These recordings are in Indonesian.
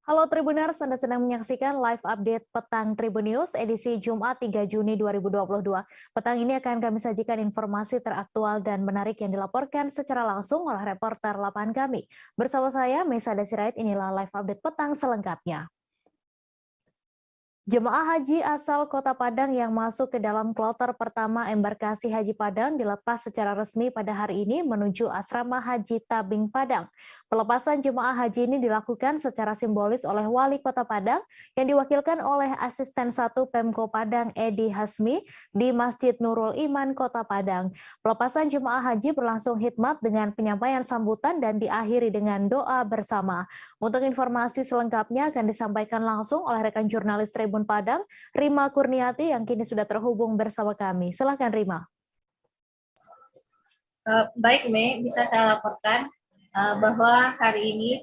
Halo Tribuners, Anda sedang menyaksikan live update Petang Tribun News edisi Jumat 3 Juni 2022. Petang ini akan kami sajikan informasi teraktual dan menarik yang dilaporkan secara langsung oleh reporter lapangan kami. Bersama saya, Mesa Desirait, inilah live update Petang selengkapnya. Jemaah haji asal Kota Padang yang masuk ke dalam kloter pertama embarkasi Haji Padang dilepas secara resmi pada hari ini menuju Asrama Haji Tabing Padang. Pelepasan jemaah haji ini dilakukan secara simbolis oleh Wali Kota Padang yang diwakilkan oleh Asisten 1 Pemko Padang Edi Hasmi di Masjid Nurul Iman Kota Padang. Pelepasan jemaah haji berlangsung hikmat dengan penyampaian sambutan dan diakhiri dengan doa bersama. Untuk informasi selengkapnya akan disampaikan langsung oleh rekan jurnalis Tribun Padang, Rima Kurniati yang kini sudah terhubung bersama kami. Silakan Rima. Baik, Mei, bisa saya laporkan bahwa hari ini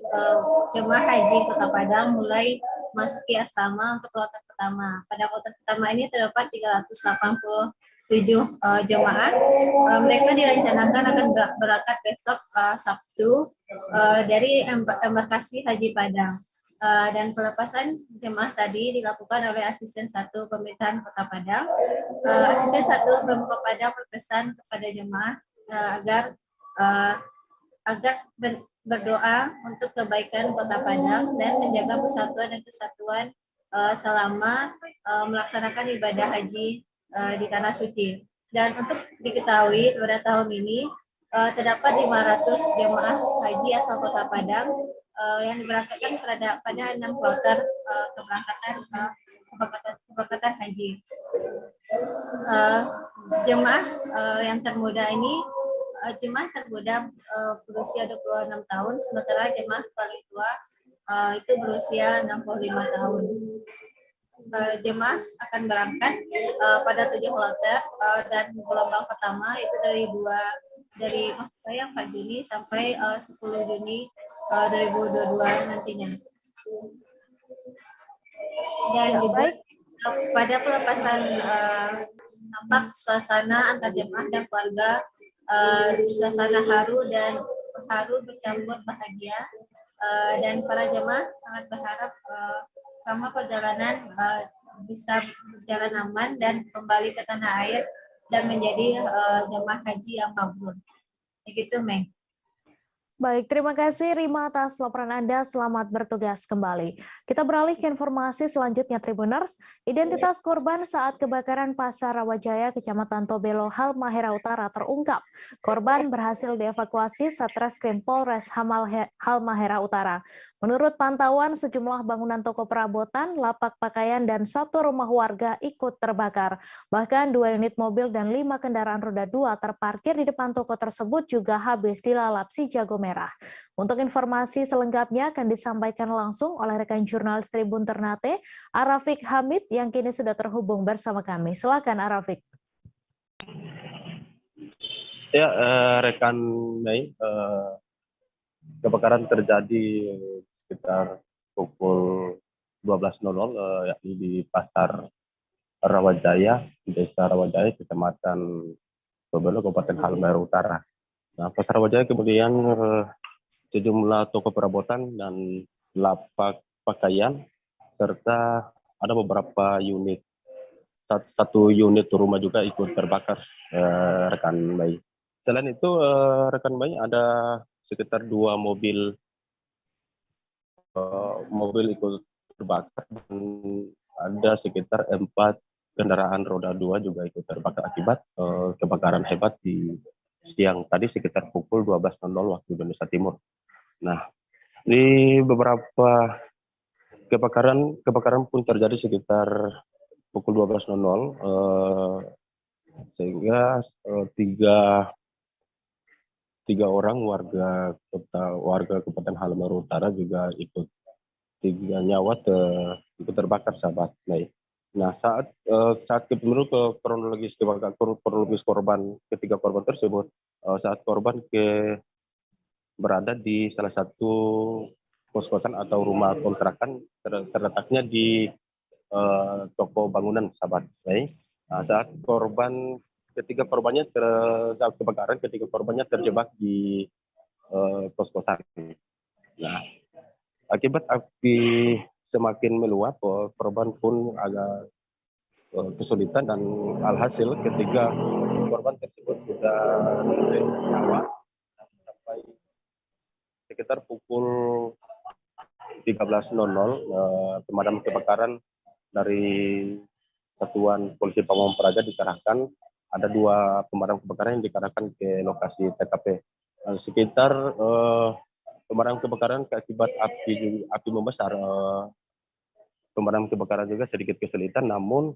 jemaah haji Kota Padang mulai masuki asrama untuk kloter pertama. Pada kloter pertama ini terdapat 387 jemaah. Mereka direncanakan akan berangkat besok Sabtu dari embarkasi Haji Padang. Dan pelepasan jemaah tadi dilakukan oleh Asisten 1 Pemerintahan Kota Padang. Asisten 1 Pemko Padang berpesan kepada jemaah agar berdoa untuk kebaikan Kota Padang dan menjaga persatuan dan kesatuan selama melaksanakan ibadah haji di Tanah Suci. Dan untuk diketahui pada tahun ini terdapat 500 jemaah haji asal Kota Padang yang diberangkatkan pada 6 kloter keberangkatan haji. Jemaah yang termuda ini jemaah termuda berusia 26 tahun, sementara jemaah paling tua itu berusia 65 tahun. Jemaah akan berangkat pada 7 kloter dan gelombang pertama itu dari 4 Juni sampai 10 Juni 2022 nantinya. Dan juga pada pelepasan nampak suasana antar jemaah dan keluarga, suasana haru bercampur bahagia, dan para jemaah sangat berharap sama perjalanan bisa berjalan aman dan kembali ke tanah air dan menjadi jemaah haji yang mabrur. Begitu, Meng. Baik, terima kasih Rima atas laporan Anda. Selamat bertugas kembali. Kita beralih ke informasi selanjutnya, Tribuners. Identitas korban saat kebakaran Pasar Rawajaya, Kecamatan Tobelo, Halmahera Utara terungkap. Korban berhasil dievakuasi Satreskrim Polres Halmahera Utara. Menurut pantauan, sejumlah bangunan toko perabotan, lapak pakaian, dan satu rumah warga ikut terbakar. Bahkan 2 unit mobil dan 5 kendaraan roda 2 terparkir di depan toko tersebut juga habis dilalap si jago merah. Untuk informasi selengkapnya akan disampaikan langsung oleh rekan jurnalis Tribun Ternate, Arafik Hamid yang kini sudah terhubung bersama kami. Silakan Arafik. Ya, rekan Mei, kebakaran terjadi sekitar pukul 12.00 yakni di Pasar Rawajaya, Desa Rawajaya, Kecamatan Tobelo, Kabupaten Halmahera Utara. Nah, Pasar Rawajaya kemudian sejumlah toko perabotan dan lapak pakaian serta ada beberapa unit, satu unit rumah juga ikut terbakar, rekan Mei. Selain itu, rekan Mei, ada sekitar 2 mobil ikut terbakar dan ada sekitar 4 kendaraan roda 2 juga ikut terbakar akibat kebakaran hebat di siang tadi sekitar pukul 12.00 waktu Indonesia Timur. Nah, di beberapa kebakaran pun terjadi sekitar pukul 12.00 sehingga tiga orang warga Kabupaten Halmahera Utara juga ikut, 3 nyawa ikut terbakar, sahabat. Nah, saat menurut kronologis korban, ketiga korban tersebut, saat korban berada di salah satu kos-kosan atau rumah kontrakan terletaknya di toko bangunan, sahabat. Nah, saat ketiga korbannya terjebak di kos-kosan. Nah, Akibat api semakin meluap, korban pun agak kesulitan dan alhasil ketika korban tersebut sudah nyawa sampai sekitar pukul 13.00 pemadam kebakaran dari Satuan Polisi Pamong Praja dikerahkan. Ada 2 pemadam kebakaran yang dikerahkan ke lokasi TKP. Sekitar pemadam kebakaran akibat api membesar, pemadam kebakaran juga sedikit kesulitan, namun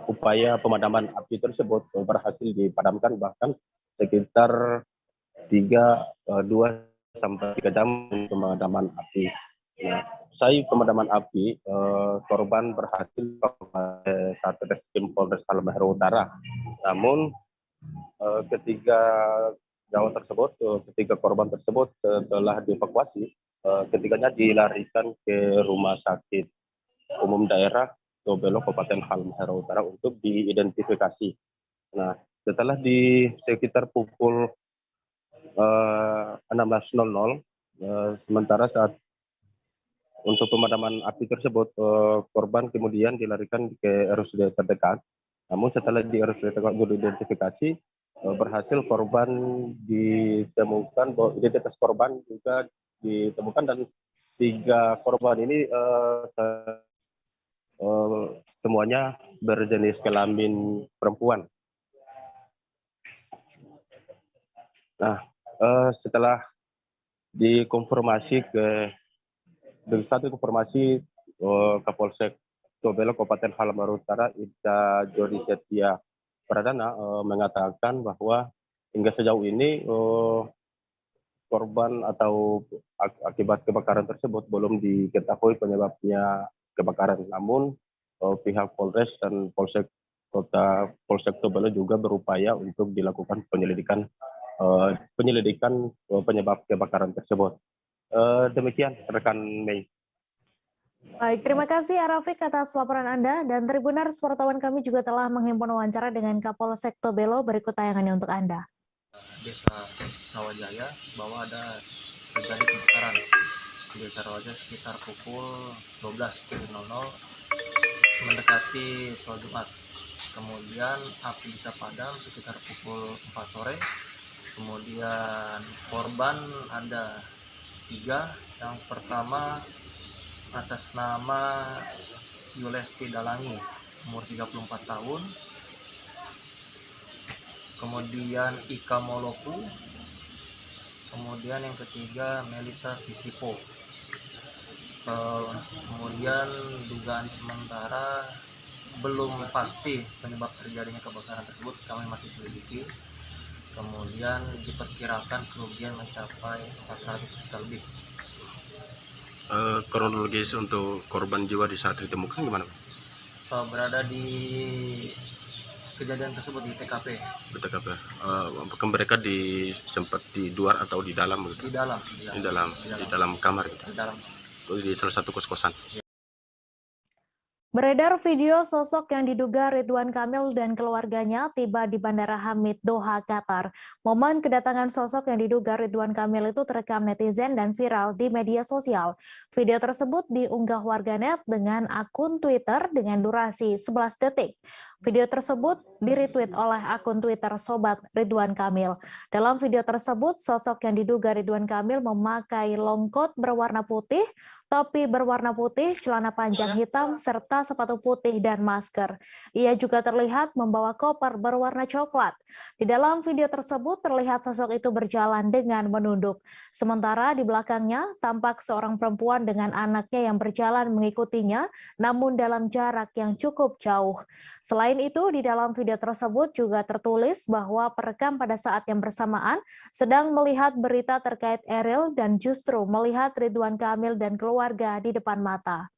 upaya pemadaman api tersebut berhasil dipadamkan, bahkan sekitar 2 sampai 3 jam pemadaman api. Nah, usai pemadaman api, korban berhasil ke Satreskrim Polres Halmahera Utara. Namun ketiga korban tersebut telah dievakuasi, ketiganya dilarikan ke Rumah Sakit Umum Daerah Dobelo Kabupaten Halmahera Utara untuk diidentifikasi. Nah, setelah di sekitar pukul 16.00, sementara saat untuk pemadaman api tersebut, korban kemudian dilarikan ke RSUD terdekat. Namun setelah di RSUD terdekat diidentifikasi, berhasil korban ditemukan, identitas korban juga ditemukan, dan 3 korban ini semuanya berjenis kelamin perempuan. Nah, setelah dikonfirmasi dengan satu informasi, Kapolsek Dobelo Kabupaten Halmahera Utara Ibda Jody Setia Pradana mengatakan bahwa hingga sejauh ini korban atau akibat kebakaran tersebut belum diketahui penyebabnya kebakaran. Namun pihak Polres dan Polsek Dobelo juga berupaya untuk dilakukan penyelidikan penyebab kebakaran tersebut. Demikian rekan Mei. Baik, terima kasih Arafik atas laporan Anda, dan Tribuners wartawan kami juga telah menghimpun wawancara dengan Kapolsek Dobelo. Berikut tayangannya untuk Anda. Desa Rawajaya bahwa ada terjadi kebakaran di Desa Rawajaya sekitar pukul 12.00 mendekati sholat Jumat. Kemudian api bisa padam sekitar pukul 4 sore. Kemudian korban ada 3. Yang pertama atas nama Yulesti Dalangi, umur 34 tahun. Kemudian Ika Moloku. Kemudian yang ketiga Melisa Sisipo. Kemudian dugaan sementara belum pasti penyebab terjadinya kebakaran tersebut, kami masih selidiki. Kemudian diperkirakan kerugian mencapai 400 juta lebih. Kronologis untuk korban jiwa di saat ditemukan gimana? Berada di kejadian tersebut di TKP. Di TKP. Apakah mereka sempat di luar atau di dalam? Gitu? Di dalam Kamar gitu. Di dalam. Di salah satu kos-kosan. Beredar video sosok yang diduga Ridwan Kamil dan keluarganya tiba di Bandara Hamid, Doha, Qatar. Momen kedatangan sosok yang diduga Ridwan Kamil itu terekam netizen dan viral di media sosial. Video tersebut diunggah warganet dengan akun Twitter dengan durasi 11 detik. Video tersebut di-retweet oleh akun Twitter Sobat Ridwan Kamil. Dalam video tersebut, sosok yang diduga Ridwan Kamil memakai longkot berwarna putih, topi berwarna putih, celana panjang hitam, serta sepatu putih dan masker. Ia juga terlihat membawa koper berwarna coklat. Di dalam video tersebut terlihat sosok itu berjalan dengan menunduk. Sementara di belakangnya tampak seorang perempuan dengan anaknya yang berjalan mengikutinya, namun dalam jarak yang cukup jauh. Selain itu, di dalam video tersebut juga tertulis bahwa perekam pada saat yang bersamaan sedang melihat berita terkait Eril dan justru melihat Ridwan Kamil dan keluarga di depan mata.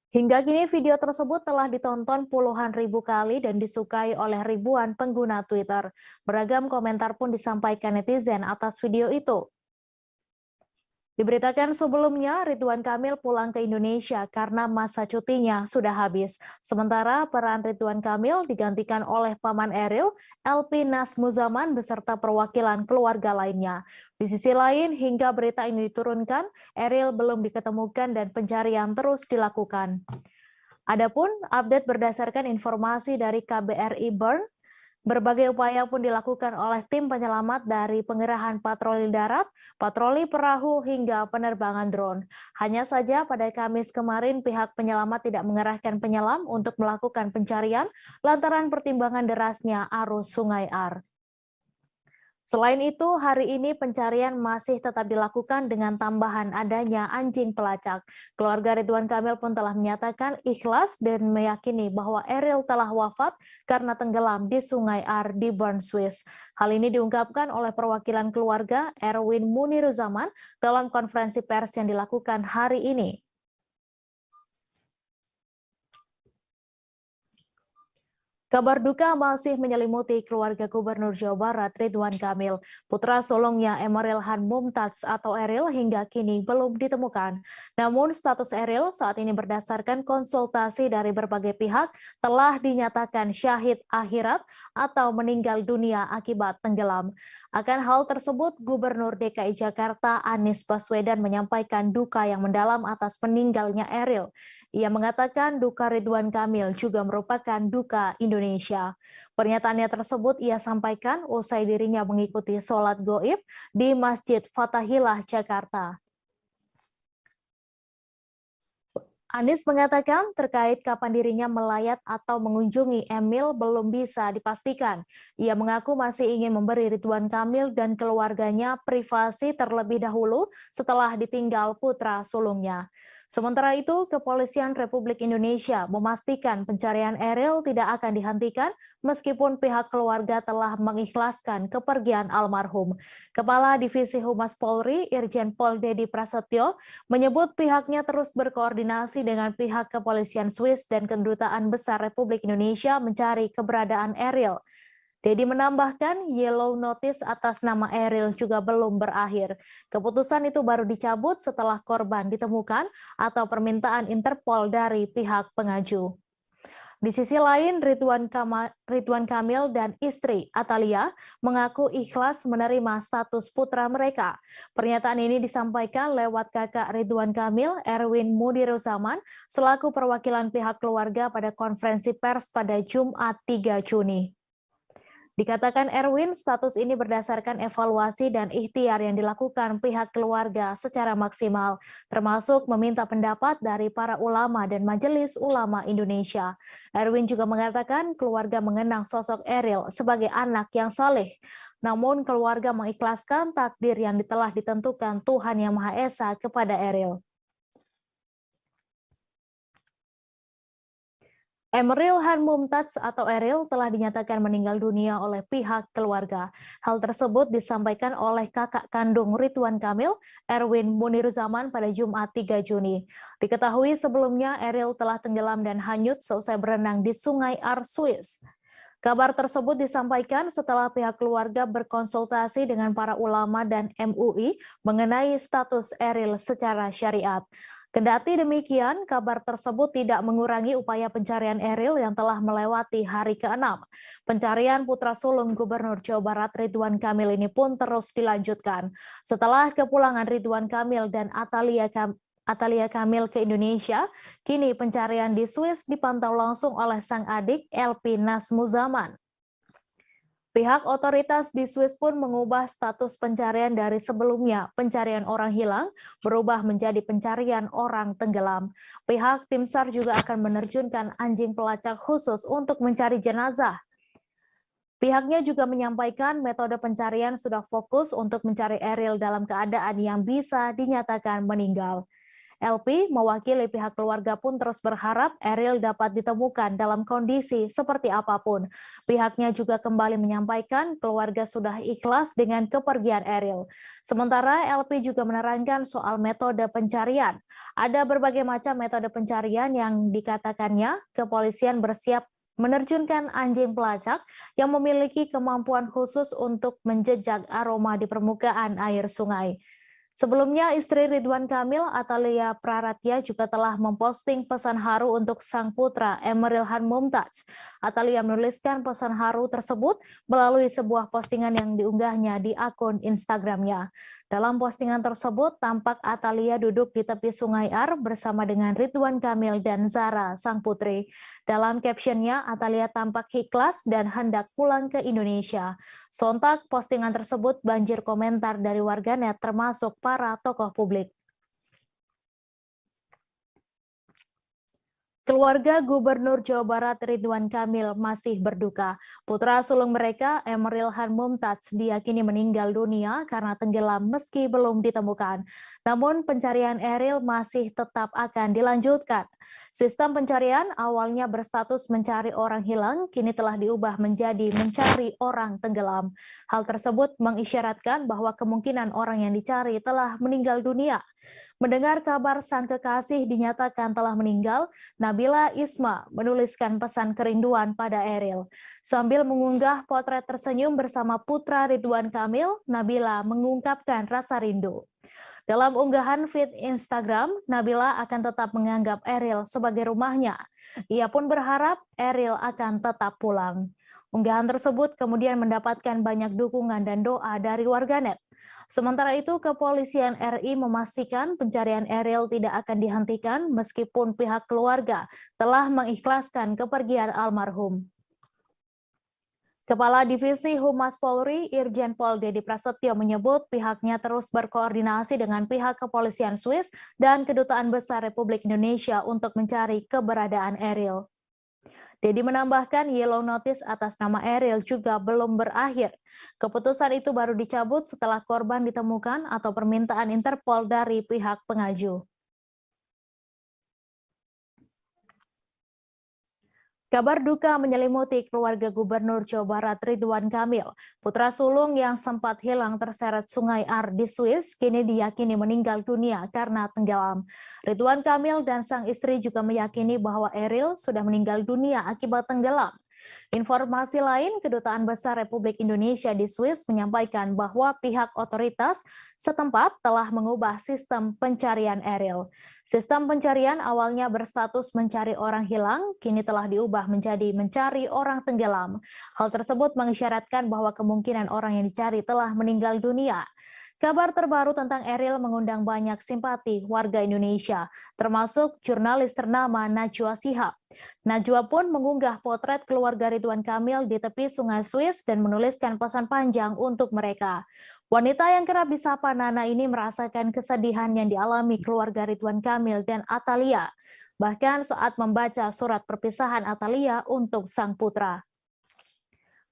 Hingga kini video tersebut telah ditonton puluhan ribu kali dan disukai oleh ribuan pengguna Twitter. Beragam komentar pun disampaikan netizen atas video itu. Diberitakan sebelumnya, Ridwan Kamil pulang ke Indonesia karena masa cutinya sudah habis. Sementara peran Ridwan Kamil digantikan oleh Paman Eril, LP Nas Muzaman beserta perwakilan keluarga lainnya. Di sisi lain, hingga berita ini diturunkan, Eril belum diketemukan dan pencarian terus dilakukan. Adapun update berdasarkan informasi dari KBRI Bern, berbagai upaya pun dilakukan oleh tim penyelamat dari pengerahan patroli darat, patroli perahu, hingga penerbangan drone. Hanya saja pada Kamis kemarin pihak penyelamat tidak mengerahkan penyelam untuk melakukan pencarian lantaran pertimbangan derasnya arus Sungai Ar. Selain itu, hari ini pencarian masih tetap dilakukan dengan tambahan adanya anjing pelacak. Keluarga Ridwan Kamil pun telah menyatakan ikhlas dan meyakini bahwa Eril telah wafat karena tenggelam di Sungai Ar di Bern, Swiss. Hal ini diungkapkan oleh perwakilan keluarga Erwin Muniruzaman dalam konferensi pers yang dilakukan hari ini. Kabar duka masih menyelimuti keluarga Gubernur Jawa Barat Ridwan Kamil. Putra sulungnya Emeril Han Mumtaz atau Eril hingga kini belum ditemukan. Namun status Eril saat ini berdasarkan konsultasi dari berbagai pihak telah dinyatakan syahid akhirat atau meninggal dunia akibat tenggelam. Akan hal tersebut, Gubernur DKI Jakarta Anies Baswedan menyampaikan duka yang mendalam atas meninggalnya Eril. Ia mengatakan duka Ridwan Kamil juga merupakan duka Indonesia. Pernyataannya tersebut ia sampaikan usai dirinya mengikuti sholat goib di Masjid Fatahillah, Jakarta. Anies mengatakan terkait kapan dirinya melayat atau mengunjungi Emil belum bisa dipastikan. Ia mengaku masih ingin memberi Ridwan Kamil dan keluarganya privasi terlebih dahulu setelah ditinggal putra sulungnya. Sementara itu, Kepolisian Republik Indonesia memastikan pencarian Eril tidak akan dihentikan meskipun pihak keluarga telah mengikhlaskan kepergian almarhum. Kepala Divisi Humas Polri, Irjen Pol Dedi Prasetyo, menyebut pihaknya terus berkoordinasi dengan pihak kepolisian Swiss dan Kedutaan Besar Republik Indonesia mencari keberadaan Eril. Dedi menambahkan yellow notice atas nama Eril juga belum berakhir. Keputusan itu baru dicabut setelah korban ditemukan atau permintaan Interpol dari pihak pengaju. Di sisi lain, Ridwan Kamil dan istri Atalia mengaku ikhlas menerima status putra mereka. Pernyataan ini disampaikan lewat kakak Ridwan Kamil, Erwin Muniruzaman, selaku perwakilan pihak keluarga pada konferensi pers pada Jumat 3 Juni. Dikatakan Erwin, status ini berdasarkan evaluasi dan ikhtiar yang dilakukan pihak keluarga secara maksimal, termasuk meminta pendapat dari para ulama dan Majelis Ulama Indonesia. Erwin juga mengatakan keluarga mengenang sosok Eril sebagai anak yang saleh. Namun keluarga mengikhlaskan takdir yang telah ditentukan Tuhan Yang Maha Esa kepada Eril. Emeril Han Mumtaz atau Eril telah dinyatakan meninggal dunia oleh pihak keluarga. Hal tersebut disampaikan oleh kakak kandung Ridwan Kamil, Erwin Muniruzaman pada Jumat 3 Juni. Diketahui sebelumnya Eril telah tenggelam dan hanyut seusai berenang di Sungai Ar, Swiss. Kabar tersebut disampaikan setelah pihak keluarga berkonsultasi dengan para ulama dan MUI mengenai status Eril secara syariat. Kendati demikian, kabar tersebut tidak mengurangi upaya pencarian Eril yang telah melewati hari ke-6. Pencarian putra sulung Gubernur Jawa Barat Ridwan Kamil ini pun terus dilanjutkan. Setelah kepulangan Ridwan Kamil dan Atalia Kamil ke Indonesia, kini pencarian di Swiss dipantau langsung oleh sang adik LP Nas Muzaman. Pihak otoritas di Swiss pun mengubah status pencarian dari sebelumnya pencarian orang hilang berubah menjadi pencarian orang tenggelam. Pihak tim SAR juga akan menerjunkan anjing pelacak khusus untuk mencari jenazah. Pihaknya juga menyampaikan metode pencarian sudah fokus untuk mencari Eril dalam keadaan yang bisa dinyatakan meninggal. LP mewakili pihak keluarga pun terus berharap Eril dapat ditemukan dalam kondisi seperti apapun. Pihaknya juga kembali menyampaikan keluarga sudah ikhlas dengan kepergian Eril. Sementara LP juga menerangkan soal metode pencarian. Ada berbagai macam metode pencarian yang dikatakannya kepolisian bersiap menerjunkan anjing pelacak yang memiliki kemampuan khusus untuk menjejak aroma di permukaan air sungai. Sebelumnya, istri Ridwan Kamil, Atalia Praratya, juga telah memposting pesan haru untuk sang putra, Emeril Han Mumtaz. Atalia menuliskan pesan haru tersebut melalui sebuah postingan yang diunggahnya di akun Instagramnya. Dalam postingan tersebut, tampak Atalia duduk di tepi Sungai Ar bersama dengan Ridwan Kamil dan Zara, sang putri. Dalam captionnya, Atalia tampak ikhlas dan hendak pulang ke Indonesia. Sontak, postingan tersebut banjir komentar dari warganet termasuk para tokoh publik. Keluarga Gubernur Jawa Barat Ridwan Kamil masih berduka. Putra sulung mereka, Emeril Han Mumtaz, diyakini meninggal dunia karena tenggelam meski belum ditemukan. Namun pencarian Eril masih tetap akan dilanjutkan. Sistem pencarian awalnya berstatus mencari orang hilang, kini telah diubah menjadi mencari orang tenggelam. Hal tersebut mengisyaratkan bahwa kemungkinan orang yang dicari telah meninggal dunia. Mendengar kabar sang kekasih dinyatakan telah meninggal, Nabila Isma menuliskan pesan kerinduan pada Eril. Sambil mengunggah potret tersenyum bersama putra Ridwan Kamil, Nabila mengungkapkan rasa rindu. Dalam unggahan feed Instagram, Nabila akan tetap menganggap Eril sebagai rumahnya. Ia pun berharap Eril akan tetap pulang. Unggahan tersebut kemudian mendapatkan banyak dukungan dan doa dari warganet. Sementara itu, Kepolisian RI memastikan pencarian Eril tidak akan dihentikan meskipun pihak keluarga telah mengikhlaskan kepergian almarhum. Kepala Divisi Humas Polri, Irjen Pol Dedi Prasetyo menyebut pihaknya terus berkoordinasi dengan pihak Kepolisian Swiss dan Kedutaan Besar Republik Indonesia untuk mencari keberadaan Eril. Dedi menambahkan yellow notice atas nama Eril juga belum berakhir. Keputusan itu baru dicabut setelah korban ditemukan atau permintaan Interpol dari pihak pengaju. Kabar duka menyelimuti keluarga Gubernur Jawa Barat Ridwan Kamil. Putra sulung yang sempat hilang terseret Sungai Ar di Swiss kini diyakini meninggal dunia karena tenggelam. Ridwan Kamil dan sang istri juga meyakini bahwa Eril sudah meninggal dunia akibat tenggelam. Informasi lain, Kedutaan Besar Republik Indonesia di Swiss menyampaikan bahwa pihak otoritas setempat telah mengubah sistem pencarian Eril. Sistem pencarian awalnya berstatus mencari orang hilang, kini telah diubah menjadi mencari orang tenggelam. Hal tersebut mengisyaratkan bahwa kemungkinan orang yang dicari telah meninggal dunia. Kabar terbaru tentang Eril mengundang banyak simpati warga Indonesia, termasuk jurnalis ternama Najwa Shihab. Najwa pun mengunggah potret keluarga Ridwan Kamil di tepi Sungai Swiss dan menuliskan pesan panjang untuk mereka. Wanita yang kerap disapa Nana ini merasakan kesedihan yang dialami keluarga Ridwan Kamil dan Atalia, bahkan saat membaca surat perpisahan Atalia untuk sang putra.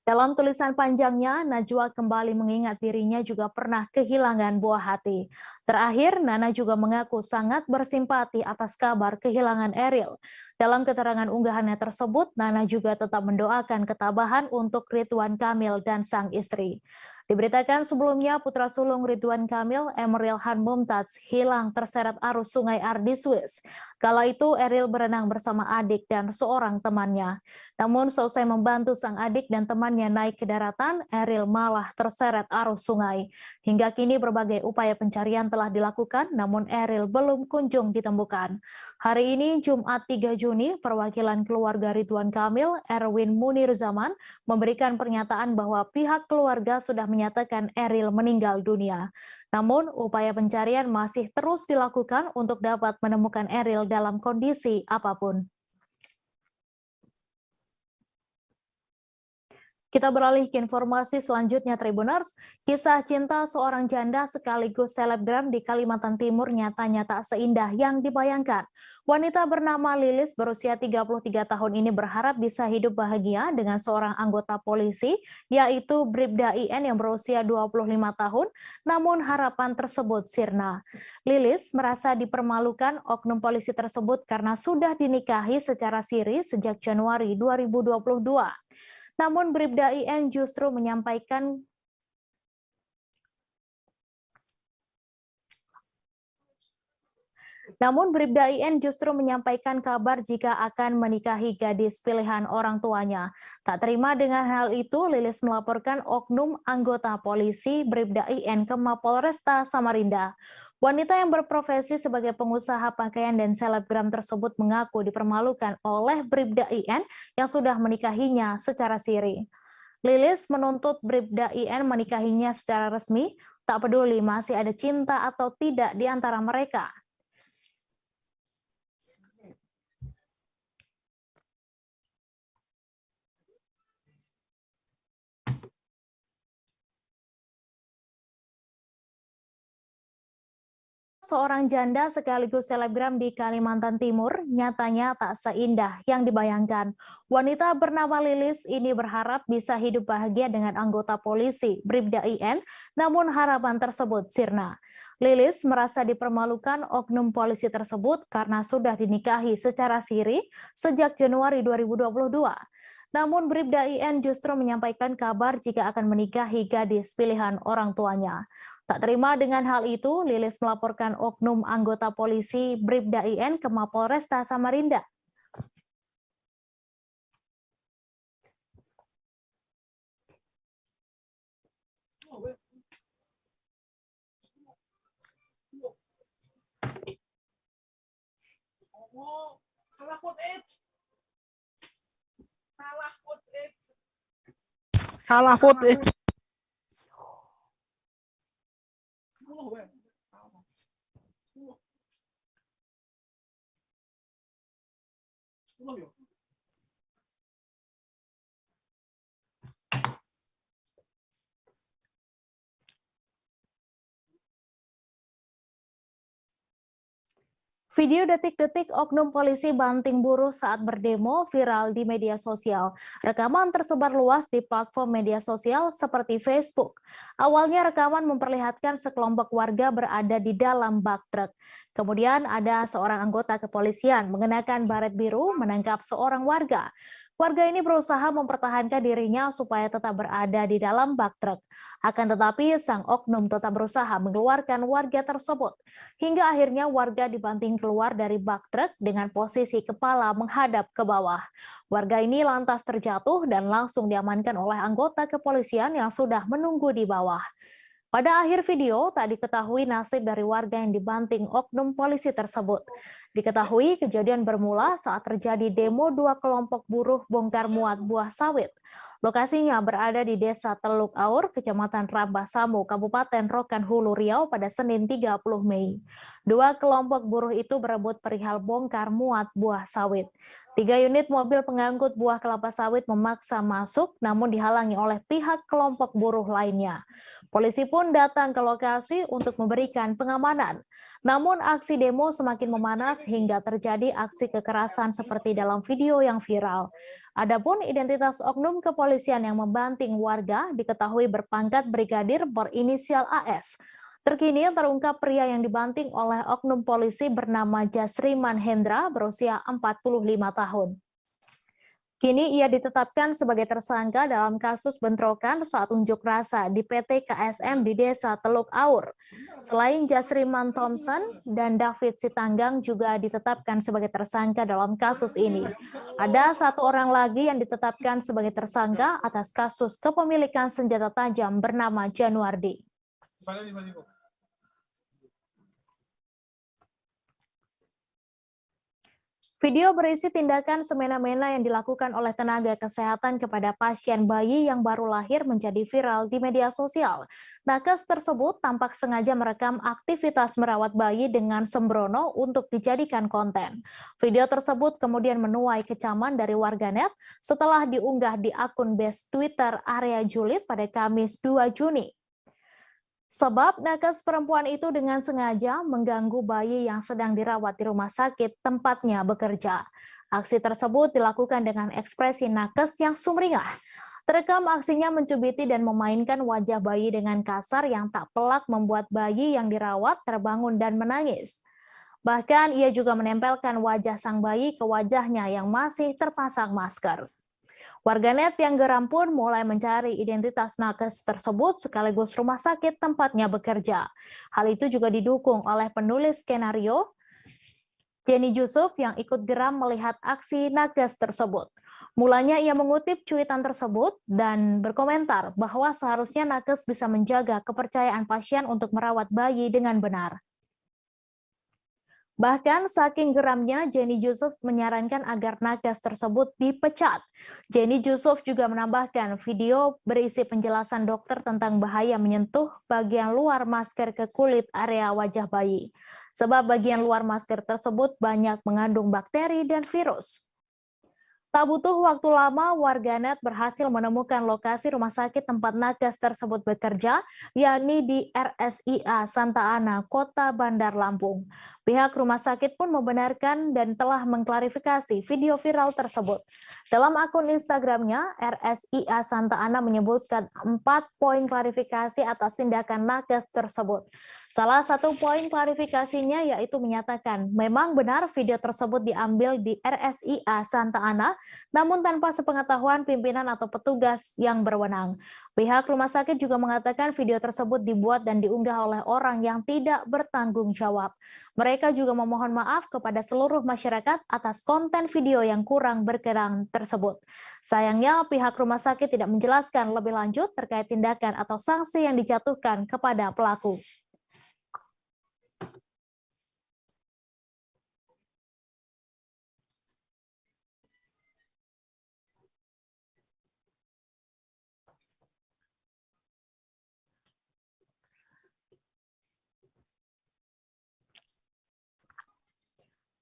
Dalam tulisan panjangnya, Najwa kembali mengingat dirinya juga pernah kehilangan buah hati. Terakhir, Nana juga mengaku sangat bersimpati atas kabar kehilangan Eril. Dalam keterangan unggahannya tersebut, Nana juga tetap mendoakan ketabahan untuk Ridwan Kamil dan sang istri. Diberitakan sebelumnya, putra sulung Ridwan Kamil, Emeril Han Mumtaz, hilang terseret arus Sungai Ar di Swiss. Kala itu, Eril berenang bersama adik dan seorang temannya. Namun, selesai membantu sang adik dan temannya naik ke daratan, Eril malah terseret arus sungai. Hingga kini berbagai upaya pencarian telah dilakukan, namun Eril belum kunjung ditemukan. Hari ini, Jumat 3 Juni, perwakilan keluarga Ridwan Kamil, Erwin Munir Zaman, memberikan pernyataan bahwa pihak keluarga sudah menyatakan Eril meninggal dunia. Namun, upaya pencarian masih terus dilakukan untuk dapat menemukan Eril dalam kondisi apapun. Kita beralih ke informasi selanjutnya, Tribuners. Kisah cinta seorang janda sekaligus selebgram di Kalimantan Timur nyatanya tak seindah yang dibayangkan. Wanita bernama Lilis berusia 33 tahun ini berharap bisa hidup bahagia dengan seorang anggota polisi, yaitu Bribda IN yang berusia 25 tahun, namun harapan tersebut sirna. Lilis merasa dipermalukan oknum polisi tersebut karena sudah dinikahi secara siri sejak Januari 2022. Namun Bribda IN justru menyampaikan Namun Bribda IN justru menyampaikan kabar jika akan menikahi gadis pilihan orang tuanya. Tak terima dengan hal itu, Lilis melaporkan oknum anggota polisi Bribda IN ke Mapolresta Samarinda. Wanita yang berprofesi sebagai pengusaha pakaian dan selebgram tersebut mengaku dipermalukan oleh Bribda IN yang sudah menikahinya secara siri. Lilis menuntut Bribda IN menikahinya secara resmi, tak peduli masih ada cinta atau tidak di antara mereka. Seorang janda sekaligus selebgram di Kalimantan Timur nyatanya tak seindah yang dibayangkan. Wanita bernama Lilis ini berharap bisa hidup bahagia dengan anggota polisi Bribda IN, namun harapan tersebut sirna. Lilis merasa dipermalukan oknum polisi tersebut karena sudah dinikahi secara siri sejak Januari 2022. Namun Bribda IN justru menyampaikan kabar jika akan menikahi gadis pilihan orang tuanya. Tak terima dengan hal itu, Lilis melaporkan oknum anggota polisi Bribda IN ke Mapolresta Samarinda. Salah footage. Salah footage. Salah footage. Video detik-detik oknum polisi banting buruh saat berdemo viral di media sosial. Rekaman tersebar luas di platform media sosial seperti Facebook. Awalnya rekaman memperlihatkan sekelompok warga berada di dalam bak truk. Kemudian ada seorang anggota kepolisian mengenakan baret biru menangkap seorang warga. Warga ini berusaha mempertahankan dirinya supaya tetap berada di dalam bak truk. Akan tetapi sang oknum tetap berusaha mengeluarkan warga tersebut. Hingga akhirnya warga dibanting keluar dari bak truk dengan posisi kepala menghadap ke bawah. Warga ini lantas terjatuh dan langsung diamankan oleh anggota kepolisian yang sudah menunggu di bawah. Pada akhir video, tak diketahui nasib dari warga yang dibanting oknum polisi tersebut. Diketahui kejadian bermula saat terjadi demo dua kelompok buruh bongkar muat buah sawit. Lokasinya berada di Desa Teluk Aur, Kecamatan Rambasamu, Kabupaten Rokan Hulu, Riau pada Senin 30 Mei. Dua kelompok buruh itu berebut perihal bongkar muat buah sawit. 3 unit mobil pengangkut buah kelapa sawit memaksa masuk, namun dihalangi oleh pihak kelompok buruh lainnya. Polisi pun datang ke lokasi untuk memberikan pengamanan. Namun aksi demo semakin memanas hingga terjadi aksi kekerasan seperti dalam video yang viral. Adapun identitas oknum kepolisian yang membanting warga diketahui berpangkat brigadir berinisial AS. Terkini terungkap pria yang dibanting oleh oknum polisi bernama Jasriman Hendra berusia 45 tahun. Kini ia ditetapkan sebagai tersangka dalam kasus bentrokan saat unjuk rasa di PT KSM di Desa Teluk Aur. Selain Jasriman Thompson dan David Sitanggang juga ditetapkan sebagai tersangka dalam kasus ini. Ada satu orang lagi yang ditetapkan sebagai tersangka atas kasus kepemilikan senjata tajam bernama Januardi. Video berisi tindakan semena-mena yang dilakukan oleh tenaga kesehatan kepada pasien bayi yang baru lahir menjadi viral di media sosial. Nakes tersebut tampak sengaja merekam aktivitas merawat bayi dengan sembrono untuk dijadikan konten. Video tersebut kemudian menuai kecaman dari warganet setelah diunggah di akun base Twitter Area Julid pada Kamis 2 Juni. Sebab nakes perempuan itu dengan sengaja mengganggu bayi yang sedang dirawat di rumah sakit tempatnya bekerja. Aksi tersebut dilakukan dengan ekspresi nakes yang sumringah. Terekam aksinya mencubiti dan memainkan wajah bayi dengan kasar yang tak pelak membuat bayi yang dirawat terbangun dan menangis. Bahkan ia juga menempelkan wajah sang bayi ke wajahnya yang masih terpasang masker. Warganet yang geram pun mulai mencari identitas nakes tersebut sekaligus rumah sakit tempatnya bekerja. Hal itu juga didukung oleh penulis skenario Jenny Yusuf yang ikut geram melihat aksi nakes tersebut. Mulanya ia mengutip cuitan tersebut dan berkomentar bahwa seharusnya nakes bisa menjaga kepercayaan pasien untuk merawat bayi dengan benar. Bahkan saking geramnya, Jenny Yusuf menyarankan agar nakes tersebut dipecat. Jenny Yusuf juga menambahkan video berisi penjelasan dokter tentang bahaya menyentuh bagian luar masker ke kulit area wajah bayi. Sebab bagian luar masker tersebut banyak mengandung bakteri dan virus. Tak butuh waktu lama, warganet berhasil menemukan lokasi rumah sakit tempat nakes tersebut bekerja, yakni di RSIA Santa Ana, Kota Bandar Lampung. Pihak rumah sakit pun membenarkan dan telah mengklarifikasi video viral tersebut. Dalam akun Instagramnya, RSIA Santa Ana menyebutkan 4 poin klarifikasi atas tindakan nakes tersebut. Salah satu poin klarifikasinya yaitu menyatakan memang benar video tersebut diambil di RSIA Santa Ana, namun tanpa sepengetahuan pimpinan atau petugas yang berwenang. Pihak rumah sakit juga mengatakan video tersebut dibuat dan diunggah oleh orang yang tidak bertanggung jawab. Mereka juga memohon maaf kepada seluruh masyarakat atas konten video yang kurang berkenan tersebut. Sayangnya pihak rumah sakit tidak menjelaskan lebih lanjut terkait tindakan atau sanksi yang dijatuhkan kepada pelaku.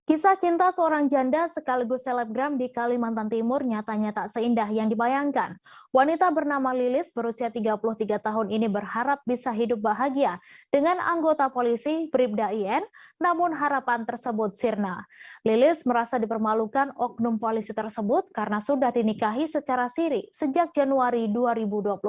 Kisah cinta seorang janda sekaligus selebgram di Kalimantan Timur nyatanya tak seindah yang dibayangkan. Wanita bernama Lilis berusia 33 tahun ini berharap bisa hidup bahagia dengan anggota polisi Bribda IN, namun harapan tersebut sirna. Lilis merasa dipermalukan oknum polisi tersebut karena sudah dinikahi secara siri sejak Januari 2022.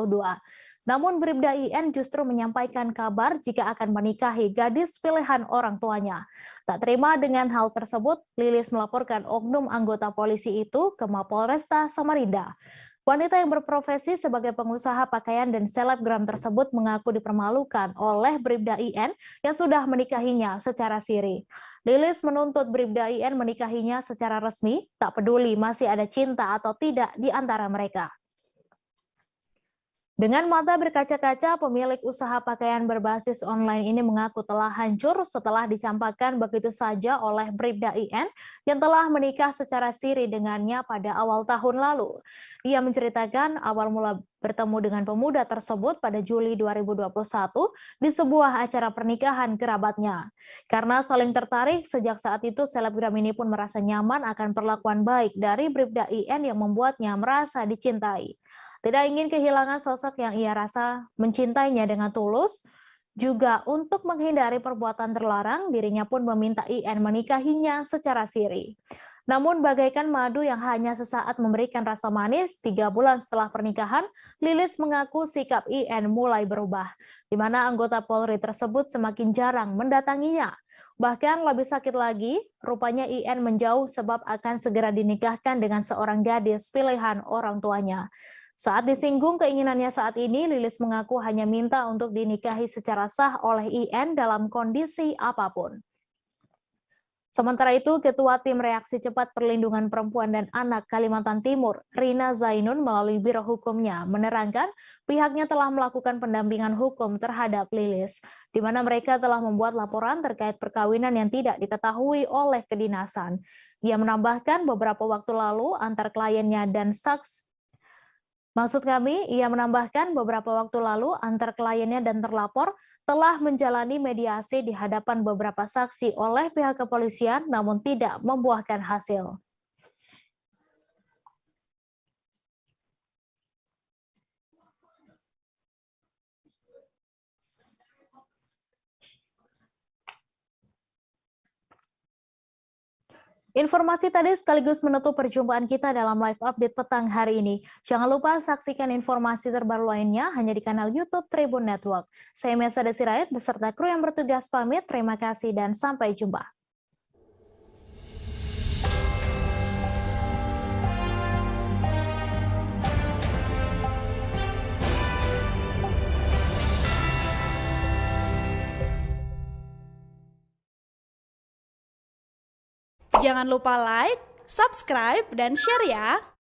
Namun Bribda IN justru menyampaikan kabar jika akan menikahi gadis pilihan orang tuanya. Tak terima dengan hal tersebut, Lilis melaporkan oknum anggota polisi itu ke Mapolresta Samarinda. Wanita yang berprofesi sebagai pengusaha pakaian dan selebgram tersebut mengaku dipermalukan oleh Bribda IN yang sudah menikahinya secara siri. Lilis menuntut Bribda IN menikahinya secara resmi, tak peduli masih ada cinta atau tidak di antara mereka. Dengan mata berkaca-kaca, pemilik usaha pakaian berbasis online ini mengaku telah hancur setelah dicampakkan begitu saja oleh Bribda IN yang telah menikah secara siri dengannya pada awal tahun lalu. Ia menceritakan awal mula bertemu dengan pemuda tersebut pada Juli 2021 di sebuah acara pernikahan kerabatnya. Karena saling tertarik, sejak saat itu selebgram ini pun merasa nyaman akan perlakuan baik dari Bribda IN yang membuatnya merasa dicintai. Tidak ingin kehilangan sosok yang ia rasa mencintainya dengan tulus, juga untuk menghindari perbuatan terlarang, dirinya pun meminta IN menikahinya secara siri. Namun bagaikan madu yang hanya sesaat memberikan rasa manis, 3 bulan setelah pernikahan, Lilis mengaku sikap IN mulai berubah, di mana anggota Polri tersebut semakin jarang mendatanginya. Bahkan lebih sakit lagi, rupanya IN menjauh sebab akan segera dinikahkan dengan seorang gadis pilihan orang tuanya. Saat disinggung keinginannya saat ini, Lilis mengaku hanya minta untuk dinikahi secara sah oleh IN dalam kondisi apapun. Sementara itu, Ketua Tim Reaksi Cepat Perlindungan Perempuan dan Anak Kalimantan Timur, Rina Zainun melalui Biro Hukumnya, menerangkan pihaknya telah melakukan pendampingan hukum terhadap Lilis, di mana mereka telah membuat laporan terkait perkawinan yang tidak diketahui oleh kedinasan. Ia menambahkan beberapa waktu lalu antar kliennya dan ia menambahkan beberapa waktu lalu antar kliennya dan terlapor telah menjalani mediasi di hadapan beberapa saksi oleh pihak kepolisian namun tidak membuahkan hasil. Informasi tadi sekaligus menutup perjumpaan kita dalam live update petang hari ini. Jangan lupa saksikan informasi terbaru lainnya hanya di kanal YouTube Tribun Network. Saya Mesa Desirayat beserta kru yang bertugas pamit. Terima kasih dan sampai jumpa. Jangan lupa like, subscribe, dan share ya.